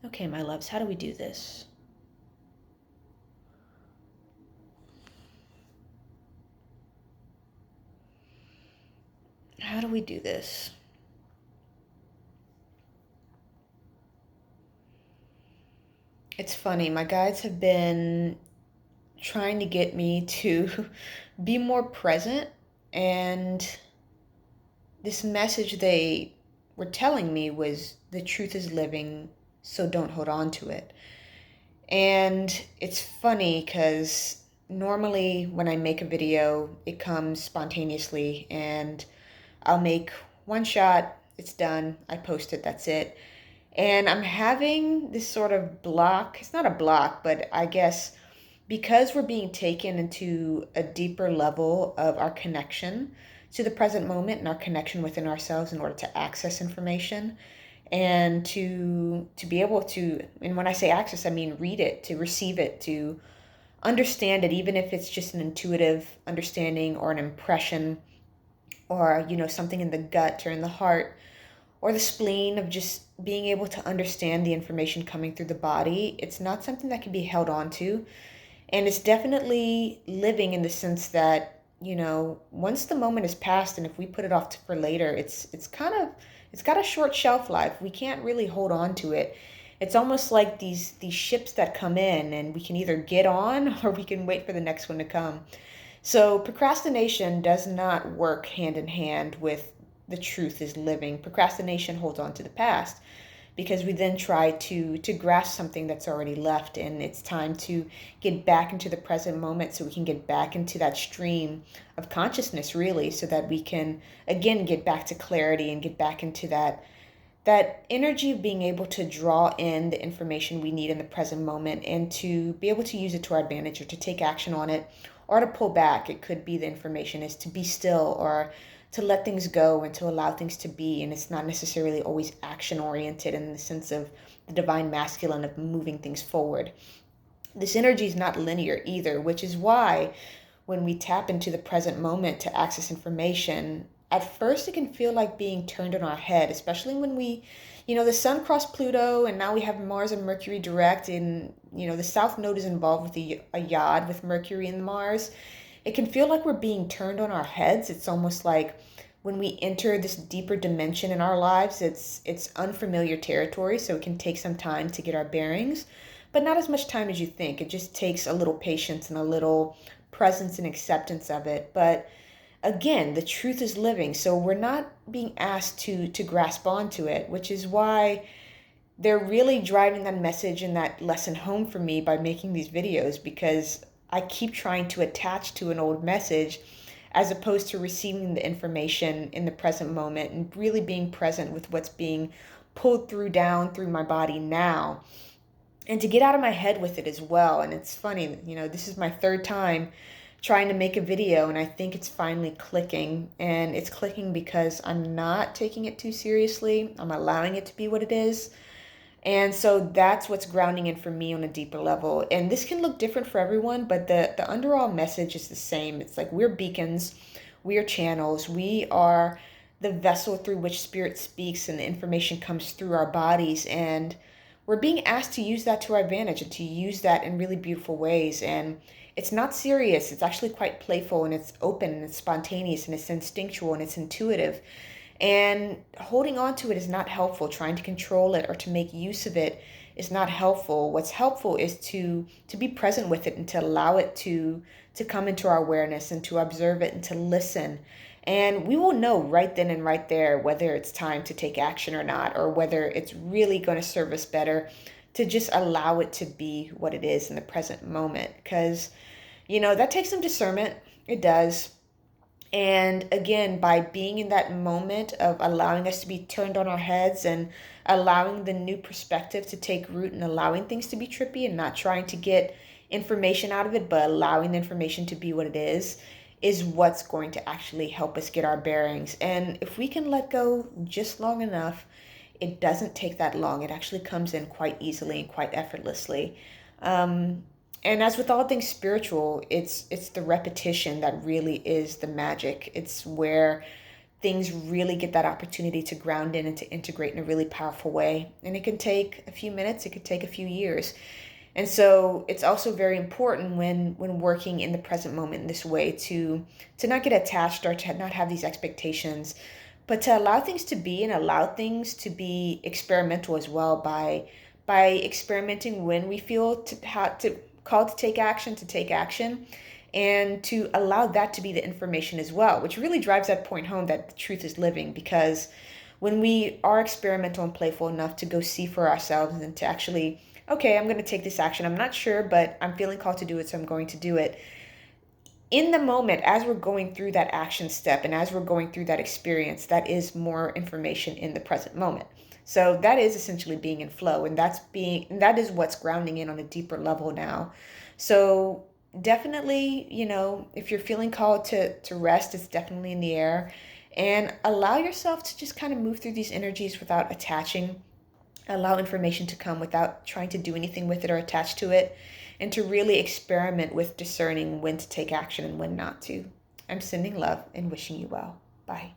Okay, my loves, how do we do this? How do we do this? It's funny, my guides have been trying to get me to be more present, and this message they were telling me was the truth is living, so don't hold on to it. And it's funny because normally when I make a video, it comes spontaneously and I'll make one shot, it's done, I post it, that's it. And I'm having this sort of block. It's not a block, but I guess because we're being taken into a deeper level of our connection to the present moment and our connection within ourselves in order to access information and to be able to, and when I say access, I mean read it, to receive it, to understand it, even if it's just an intuitive understanding or an impression, or something in the gut or in the heart or the spleen, of just being able to understand the information coming through the body. It's not something that can be held on to. And it's definitely living in the sense that, once the moment is past and if we put it off for later, it's got a short shelf life. We can't really hold on to it. It's almost like these ships that come in and we can either get on or we can wait for the next one to come. So procrastination does not work hand in hand with the truth is living. Procrastination holds on to the past because we then try to grasp something that's already left, and it's time to get back into the present moment so we can get back into that stream of consciousness, really, so that we can again get back to clarity and get back into that energy of being able to draw in the information we need in the present moment and to be able to use it to our advantage, or to take action on it, or to pull back. It could be the information is to be still, or to let things go and to allow things to be. And it's not necessarily always action oriented in the sense of the divine masculine of moving things forward. This energy is not linear either, which is why when we tap into the present moment to access information, at first it can feel like being turned on our head, especially when the sun crossed Pluto and now we have Mars and Mercury direct, and, the South Node is involved with a yod with Mercury and Mars. It can feel like we're being turned on our heads. It's almost like when we enter this deeper dimension in our lives, it's unfamiliar territory, so it can take some time to get our bearings, but not as much time as you think. It just takes a little patience and a little presence and acceptance of it. But again, the truth is living, so we're not being asked to grasp onto it, which is why they're really driving that message and that lesson home for me by making these videos, because I keep trying to attach to an old message as opposed to receiving the information in the present moment and really being present with what's being pulled through down through my body now, and to get out of my head with it as well. And it's funny, this is my third time trying to make a video, and I think it's finally clicking. And it's clicking because I'm not taking it too seriously. I'm allowing it to be what it is. And so that's what's grounding in for me on a deeper level. And this can look different for everyone, but the underall message is the same. It's like we're beacons, we are channels, we are the vessel through which spirit speaks and the information comes through our bodies. And we're being asked to use that to our advantage and to use that in really beautiful ways. And it's not serious. It's actually quite playful, and it's open, and it's spontaneous, and it's instinctual, and it's intuitive. And holding on to it is not helpful. Trying to control it or to make use of it is not helpful. What's helpful is to be present with it and to allow it to come into our awareness and to observe it and to listen. And we will know right then and right there whether it's time to take action or not, or whether it's really going to serve us better to just allow it to be what it is in the present moment. Because, that takes some discernment. It does. And again, by being in that moment of allowing us to be turned on our heads and allowing the new perspective to take root and allowing things to be trippy and not trying to get information out of it, but allowing the information to be what it is what's going to actually help us get our bearings. And if we can let go just long enough, it doesn't take that long. It actually comes in quite easily and quite effortlessly. And as with all things spiritual, it's the repetition that really is the magic. It's where things really get that opportunity to ground in and to integrate in a really powerful way. And it can take a few minutes, it could take a few years. And so it's also very important when working in the present moment in this way to not get attached or to not have these expectations, but to allow things to be and allow things to be experimental as well by experimenting when we feel to have to call to take action, and to allow that to be the information as well, which really drives that point home that the truth is living. Because when we are experimental and playful enough to go see for ourselves and to actually, okay, I'm going to take this action, I'm not sure, but I'm feeling called to do it, so I'm going to do it. In the moment, as we're going through that action step and as we're going through that experience, that is more information in the present moment. So that is essentially being in flow, and that is what's grounding in on a deeper level now. So definitely, if you're feeling called to rest, it's definitely in the air. And allow yourself to just kind of move through these energies without attaching. Allow information to come without trying to do anything with it or attach to it, and to really experiment with discerning when to take action and when not to. I'm sending love and wishing you well. Bye.